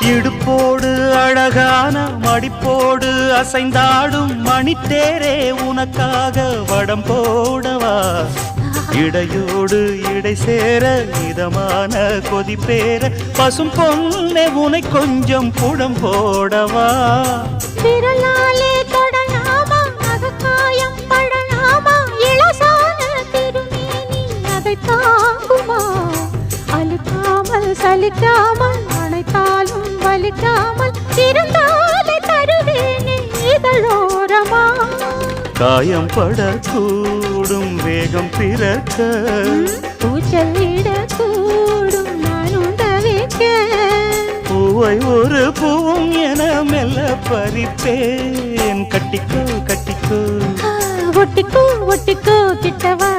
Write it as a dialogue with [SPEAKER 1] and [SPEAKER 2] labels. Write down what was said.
[SPEAKER 1] இடுப்போடு அழகான மடிப்போடு அசைந்தாடும் மணித்தேரே உனக்காக வடம் போடவா இடையோடு இடை சேர இதமான கொதிப்பேர பசும் பொன்னே உனை கொஞ்சம் புடம் போடவா
[SPEAKER 2] விரலாலே தொடலாமா அகக்காயம் படலாமா இளசான திருமேனி அதை தாங்குமா அழுக்காமல் சலிக்காமல் அணைத்தாலும் வலிக்காமல் இருந்தாலே தருவேனே இதழோரமா
[SPEAKER 1] காயம் படக்கூடும் வேகம் பிறக்க
[SPEAKER 2] பூச்சலிடக்கூடும் நான் உண்டவிக்க
[SPEAKER 1] பூவை ஒரு பூவும் என மெல்ல பறிப்பேன் கட்டிக்கோ கட்டிக்கோ
[SPEAKER 2] ஒட்டிக்கோ ஒட்டிக்கோ கிட்டவா